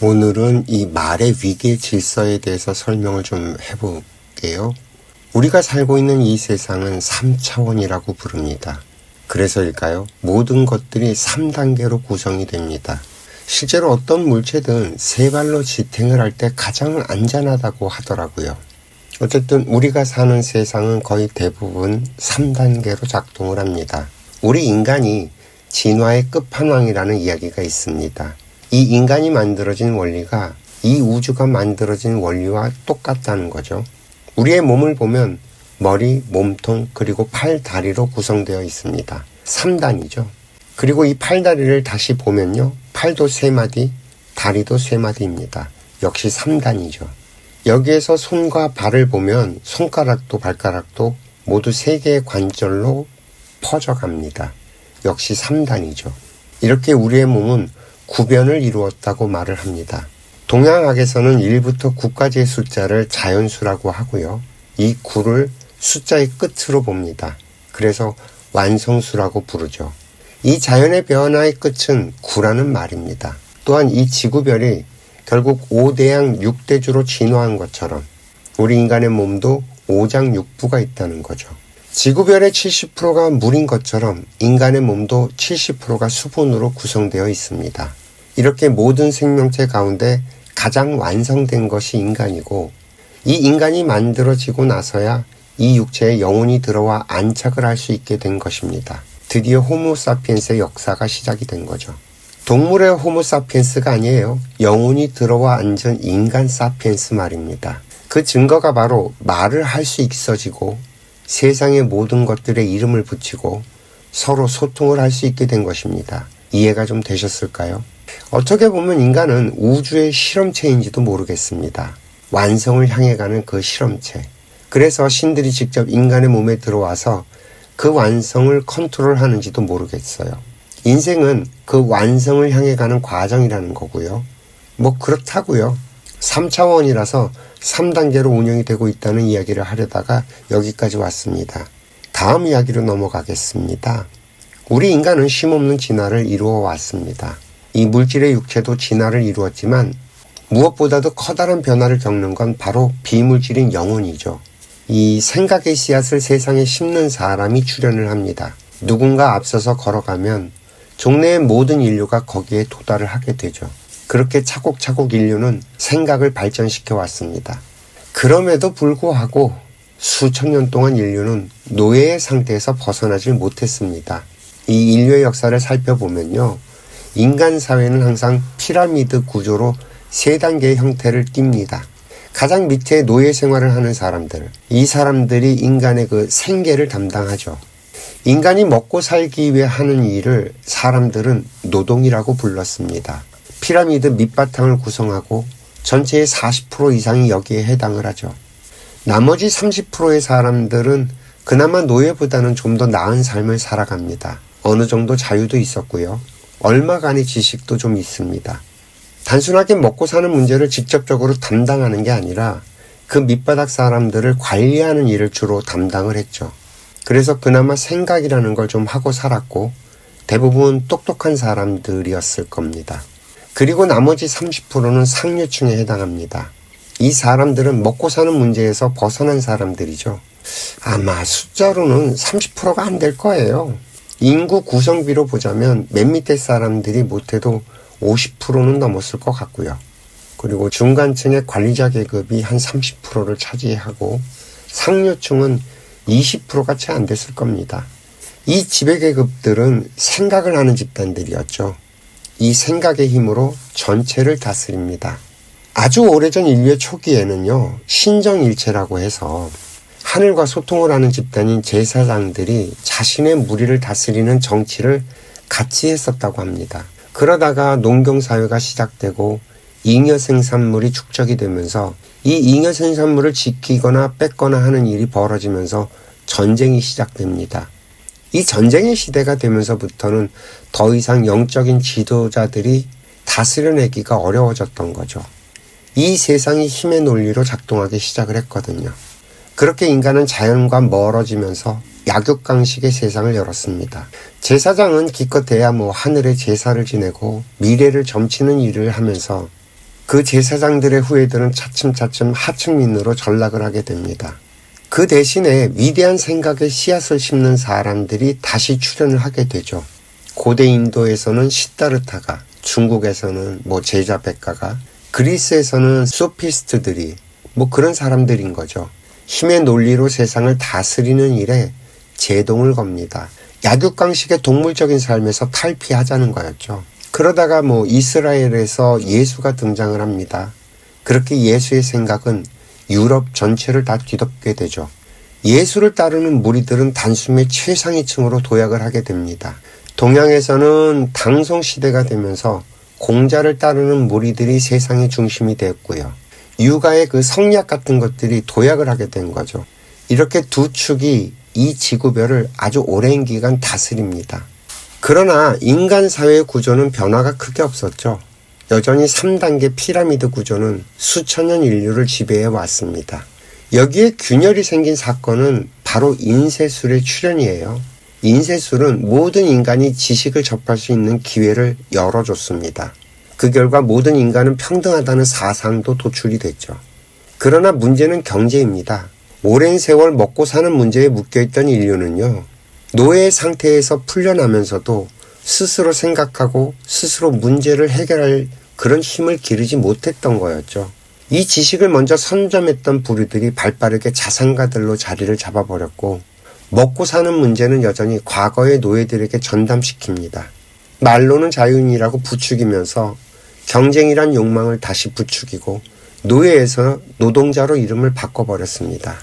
오늘은 이 말의 위계 질서에 대해서 설명을 좀 해볼게요. 우리가 살고 있는 이 세상은 3차원이라고 부릅니다. 그래서일까요? 모든 것들이 3단계로 구성이 됩니다. 실제로 어떤 물체든 세 발로 지탱을 할 때 가장 안전하다고 하더라고요. 어쨌든 우리가 사는 세상은 거의 대부분 3단계로 작동을 합니다. 우리 인간이 진화의 끝판왕이라는 이야기가 있습니다. 이 인간이 만들어진 원리가 이 우주가 만들어진 원리와 똑같다는 거죠. 우리의 몸을 보면 머리, 몸통, 그리고 팔, 다리로 구성되어 있습니다. 3단이죠. 그리고 이 팔다리를 다시 보면요. 팔도 3마디, 다리도 3마디입니다. 역시 3단이죠. 여기에서 손과 발을 보면 손가락도 발가락도 모두 3개의 관절로 퍼져갑니다. 역시 3단이죠. 이렇게 우리의 몸은 구변을 이루었다고 말을 합니다. 동양학에서는 1부터 9까지의 숫자를 자연수라고 하고요. 이 9를 숫자의 끝으로 봅니다. 그래서 완성수라고 부르죠. 이 자연의 변화의 끝은 9라는 말입니다. 또한 이 지구별이 결국 5대양 6대주로 진화한 것처럼 우리 인간의 몸도 5장6부가 있다는 거죠. 지구별의 70%가 물인 것처럼 인간의 몸도 70%가 수분으로 구성되어 있습니다. 이렇게 모든 생명체 가운데 가장 완성된 것이 인간이고 이 인간이 만들어지고 나서야 이 육체에 영혼이 들어와 안착을 할 수 있게 된 것입니다. 드디어 호모사피엔스의 역사가 시작이 된 거죠. 동물의 호모사피엔스가 아니에요. 영혼이 들어와 앉은 인간 사피엔스 말입니다. 그 증거가 바로 말을 할 수 있어지고 세상의 모든 것들에 이름을 붙이고 서로 소통을 할 수 있게 된 것입니다. 이해가 좀 되셨을까요? 어떻게 보면 인간은 우주의 실험체인지도 모르겠습니다. 완성을 향해 가는 그 실험체. 그래서 신들이 직접 인간의 몸에 들어와서 그 완성을 컨트롤하는지도 모르겠어요. 인생은 그 완성을 향해 가는 과정이라는 거고요. 뭐 그렇다고요. 3차원이라서 3단계로 운영이 되고 있다는 이야기를 하려다가 여기까지 왔습니다. 다음 이야기로 넘어가겠습니다. 우리 인간은 쉼없는 진화를 이루어 왔습니다. 이 물질의 육체도 진화를 이루었지만 무엇보다도 커다란 변화를 겪는 건 바로 비물질인 영혼이죠. 이 생각의 씨앗을 세상에 심는 사람이 출현을 합니다. 누군가 앞서서 걸어가면 종래의 모든 인류가 거기에 도달을 하게 되죠. 그렇게 차곡차곡 인류는 생각을 발전시켜 왔습니다. 그럼에도 불구하고 수천 년 동안 인류는 노예의 상태에서 벗어나질 못했습니다. 이 인류의 역사를 살펴보면요. 인간 사회는 항상 피라미드 구조로 3단계의 형태를 띱니다. 가장 밑에 노예 생활을 하는 사람들, 이 사람들이 인간의 그 생계를 담당하죠. 인간이 먹고 살기 위해 하는 일을 사람들은 노동이라고 불렀습니다. 피라미드 밑바탕을 구성하고 전체의 40% 이상이 여기에 해당을 하죠. 나머지 30%의 사람들은 그나마 노예보다는 좀 더 나은 삶을 살아갑니다. 어느 정도 자유도 있었고요. 얼마간의 지식도 좀 있습니다. 단순하게 먹고 사는 문제를 직접적으로 담당하는 게 아니라 그 밑바닥 사람들을 관리하는 일을 주로 담당을 했죠. 그래서 그나마 생각이라는 걸 좀 하고 살았고 대부분 똑똑한 사람들이었을 겁니다. 그리고 나머지 30%는 상류층에 해당합니다. 이 사람들은 먹고 사는 문제에서 벗어난 사람들이죠. 아마 숫자로는 30%가 안 될 거예요. 인구 구성비로 보자면 맨 밑에 사람들이 못해도 50%는 넘었을 것 같고요. 그리고 중간층의 관리자 계급이 한 30%를 차지하고 상류층은 20%가 채 안 됐을 겁니다. 이 지배계급들은 생각을 하는 집단들이었죠. 이 생각의 힘으로 전체를 다스립니다. 아주 오래전 인류의 초기에는요. 신정일체라고 해서 하늘과 소통을 하는 집단인 제사장들이 자신의 무리를 다스리는 정치를 같이 했었다고 합니다. 그러다가 농경사회가 시작되고 잉여 생산물이 축적이 되면서 이 잉여 생산물을 지키거나 뺏거나 하는 일이 벌어지면서 전쟁이 시작됩니다. 이 전쟁의 시대가 되면서부터는 더 이상 영적인 지도자들이 다스려내기가 어려워졌던 거죠. 이 세상이 힘의 논리로 작동하기 시작을 했거든요. 그렇게 인간은 자연과 멀어지면서 약육강식의 세상을 열었습니다. 제사장은 기껏해야 하늘의 제사를 지내고 미래를 점치는 일을 하면서 그 제사장들의 후예들은 차츰차츰 하층민으로 전락을 하게 됩니다. 그 대신에 위대한 생각의 씨앗을 심는 사람들이 다시 출현을 하게 되죠. 고대 인도에서는 시다르타가, 중국에서는 제자백가가, 그리스에서는 소피스트들이 그런 사람들인 거죠. 힘의 논리로 세상을 다스리는 일에 제동을 겁니다. 약육강식의 동물적인 삶에서 탈피하자는 거였죠. 그러다가 이스라엘에서 예수가 등장을 합니다. 그렇게 예수의 생각은 유럽 전체를 다 뒤덮게 되죠. 예수를 따르는 무리들은 단숨에 최상위층으로 도약을 하게 됩니다. 동양에서는 당송시대가 되면서 공자를 따르는 무리들이 세상의 중심이 되었고요. 육아의 그 성약 같은 것들이 도약을 하게 된 거죠. 이렇게 두 축이 이 지구별을 아주 오랜 기간 다스립니다. 그러나 인간 사회의 구조는 변화가 크게 없었죠. 여전히 3단계 피라미드 구조는 수천 년 인류를 지배해 왔습니다. 여기에 균열이 생긴 사건은 바로 인쇄술의 출현이에요. 인쇄술은 모든 인간이 지식을 접할 수 있는 기회를 열어줬습니다. 그 결과 모든 인간은 평등하다는 사상도 도출이 됐죠. 그러나 문제는 경제입니다. 오랜 세월 먹고 사는 문제에 묶여있던 인류는요, 노예 상태에서 풀려나면서도 스스로 생각하고 스스로 문제를 해결할 그런 힘을 기르지 못했던 거였죠. 이 지식을 먼저 선점했던 부류들이 발빠르게 자산가들로 자리를 잡아버렸고, 먹고 사는 문제는 여전히 과거의 노예들에게 전담시킵니다. 말로는 자유인이라고 부추기면서 경쟁이란 욕망을 다시 부추기고 노예에서 노동자로 이름을 바꿔버렸습니다.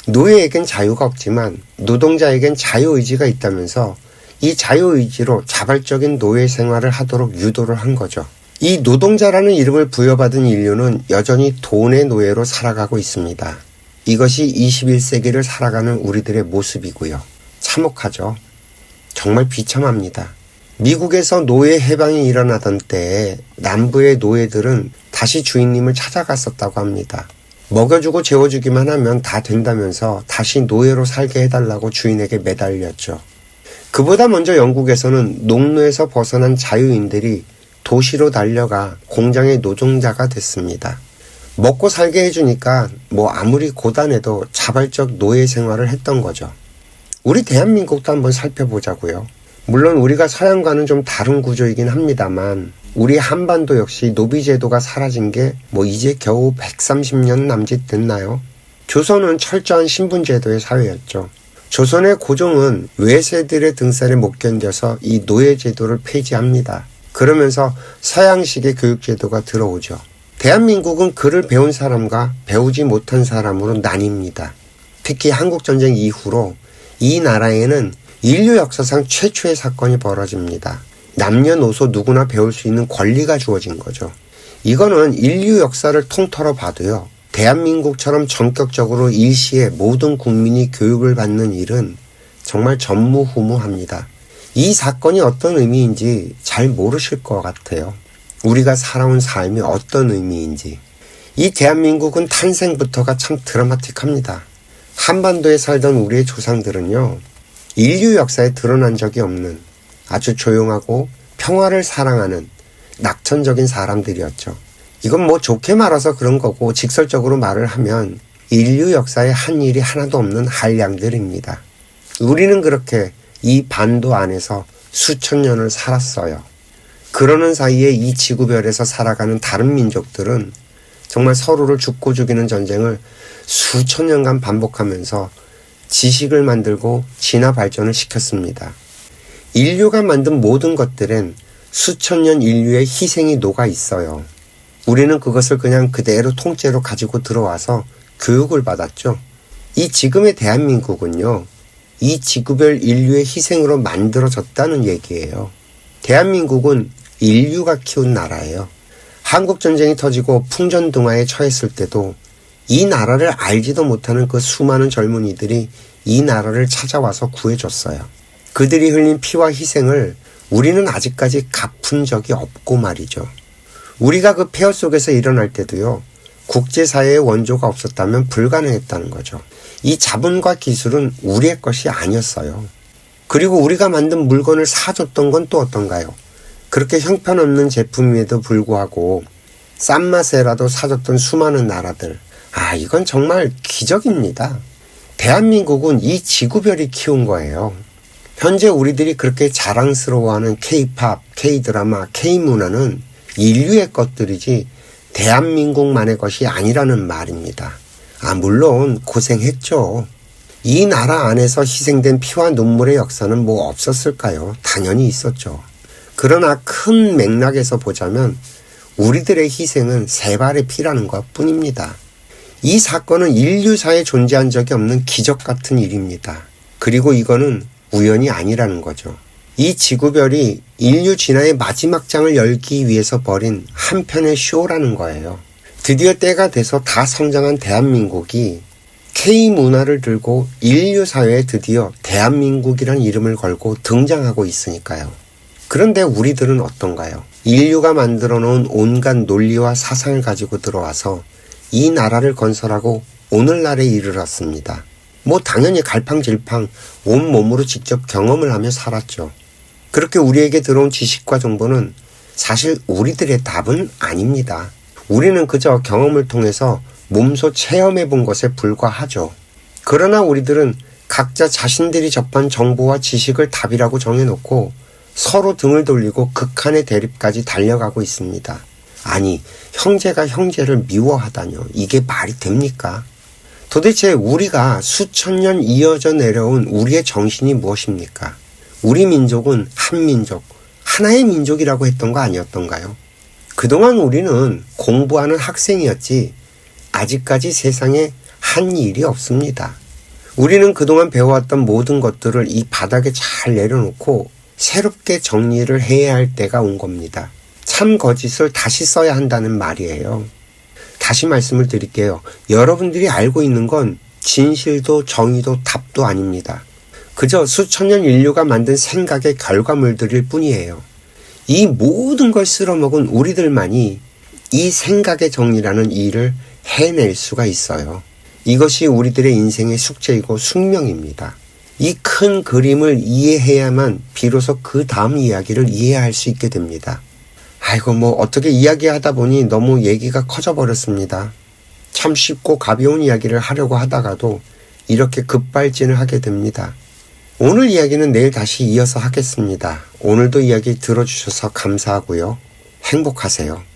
노예에겐 자유가 없지만 노동자에겐 자유의지가 있다면서 이 자유의지로 자발적인 노예 생활을 하도록 유도를 한 거죠. 이 노동자라는 이름을 부여받은 인류는 여전히 돈의 노예로 살아가고 있습니다. 이것이 21세기를 살아가는 우리들의 모습이고요. 참혹하죠. 정말 비참합니다. 미국에서 노예 해방이 일어나던 때에 남부의 노예들은 다시 주인님을 찾아갔었다고 합니다. 먹여주고 재워주기만 하면 다 된다면서 다시 노예로 살게 해달라고 주인에게 매달렸죠. 그보다 먼저 영국에서는 농노에서 벗어난 자유인들이 도시로 달려가 공장의 노동자가 됐습니다. 먹고 살게 해주니까 아무리 고단해도 자발적 노예 생활을 했던 거죠. 우리 대한민국도 한번 살펴보자고요. 물론 우리가 서양과는 좀 다른 구조이긴 합니다만 우리 한반도 역시 노비제도가 사라진 게 이제 겨우 130년 남짓 됐나요? 조선은 철저한 신분제도의 사회였죠. 조선의 고종은 외세들의 등살에 못 견뎌서 이 노예제도를 폐지합니다. 그러면서 서양식의 교육제도가 들어오죠. 대한민국은 글을 배운 사람과 배우지 못한 사람으로 나뉩니다. 특히 한국전쟁 이후로 이 나라에는 인류 역사상 최초의 사건이 벌어집니다. 남녀노소 누구나 배울 수 있는 권리가 주어진 거죠. 이거는 인류 역사를 통틀어 봐도요, 대한민국처럼 전격적으로 일시에 모든 국민이 교육을 받는 일은 정말 전무후무합니다. 이 사건이 어떤 의미인지 잘 모르실 것 같아요. 우리가 살아온 삶이 어떤 의미인지. 이 대한민국은 탄생부터가 참 드라마틱합니다. 한반도에 살던 우리의 조상들은요, 인류 역사에 드러난 적이 없는 아주 조용하고 평화를 사랑하는 낙천적인 사람들이었죠. 이건 좋게 말해서 그런 거고 직설적으로 말을 하면 인류 역사에 한 일이 하나도 없는 한량들입니다. 우리는 그렇게 이 반도 안에서 수천 년을 살았어요. 그러는 사이에 이 지구별에서 살아가는 다른 민족들은 정말 서로를 죽고 죽이는 전쟁을 수천 년간 반복하면서 지식을 만들고 진화 발전을 시켰습니다. 인류가 만든 모든 것들엔 수천 년 인류의 희생이 녹아 있어요. 우리는 그것을 그냥 그대로 통째로 가지고 들어와서 교육을 받았죠. 이 지금의 대한민국은요, 이 지구별 인류의 희생으로 만들어졌다는 얘기예요. 대한민국은 인류가 키운 나라예요. 한국전쟁이 터지고 풍전등화에 처했을 때도 이 나라를 알지도 못하는 그 수많은 젊은이들이 이 나라를 찾아와서 구해줬어요. 그들이 흘린 피와 희생을 우리는 아직까지 갚은 적이 없고 말이죠. 우리가 그 폐허 속에서 일어날 때도요, 국제사회의 원조가 없었다면 불가능했다는 거죠. 이 자본과 기술은 우리의 것이 아니었어요. 그리고 우리가 만든 물건을 사줬던 건 또 어떤가요? 그렇게 형편없는 제품임에도 불구하고 싼 맛에라도 사줬던 수많은 나라들. 이건 정말 기적입니다. 대한민국은 이 지구별이 키운 거예요. 현재 우리들이 그렇게 자랑스러워하는 K-팝, K-드라마, K-문화는 인류의 것들이지 대한민국만의 것이 아니라는 말입니다. 물론 고생했죠. 이 나라 안에서 희생된 피와 눈물의 역사는 뭐 없었을까요? 당연히 있었죠. 그러나 큰 맥락에서 보자면 우리들의 희생은 세 발의 피라는 것뿐입니다. 이 사건은 인류사에 존재한 적이 없는 기적 같은 일입니다. 그리고 이거는 우연이 아니라는 거죠. 이 지구별이 인류 진화의 마지막 장을 열기 위해서 벌인 한편의 쇼라는 거예요. 드디어 때가 돼서 다 성장한 대한민국이 K문화를 들고 인류 사회에 드디어 대한민국이란 이름을 걸고 등장하고 있으니까요. 그런데 우리들은 어떤가요? 인류가 만들어 놓은 온갖 논리와 사상을 가지고 들어와서 이 나라를 건설하고 오늘날에 이르렀습니다. 당연히 갈팡질팡 온몸으로 직접 경험을 하며 살았죠. 그렇게 우리에게 들어온 지식과 정보는 사실 우리들의 답은 아닙니다. 우리는 그저 경험을 통해서 몸소 체험해 본 것에 불과하죠. 그러나 우리들은 각자 자신들이 접한 정보와 지식을 답이라고 정해놓고 서로 등을 돌리고 극한의 대립까지 달려가고 있습니다. 형제가 형제를 미워하다뇨. 이게 말이 됩니까? 도대체 우리가 수천 년 이어져 내려온 우리의 정신이 무엇입니까? 우리 민족은 한 민족, 하나의 민족이라고 했던 거 아니었던가요? 그동안 우리는 공부하는 학생이었지 아직까지 세상에 한 일이 없습니다. 우리는 그동안 배워왔던 모든 것들을 이 바닥에 잘 내려놓고 새롭게 정리를 해야 할 때가 온 겁니다. 참 거짓을 다시 써야 한다는 말이에요. 다시 말씀을 드릴게요. 여러분들이 알고 있는 건 진실도 정의도 답도 아닙니다. 그저 수천 년 인류가 만든 생각의 결과물들일 뿐이에요. 이 모든 걸 쓸어먹은 우리들만이 이 생각의 정리라는 일을 해낼 수가 있어요. 이것이 우리들의 인생의 숙제이고 숙명입니다. 이 큰 그림을 이해해야만 비로소 그 다음 이야기를 이해할 수 있게 됩니다. 어떻게 이야기하다 보니 너무 얘기가 커져버렸습니다. 참 쉽고 가벼운 이야기를 하려고 하다가도 이렇게 급발진을 하게 됩니다. 오늘 이야기는 내일 다시 이어서 하겠습니다. 오늘도 이야기 들어주셔서 감사하고요. 행복하세요.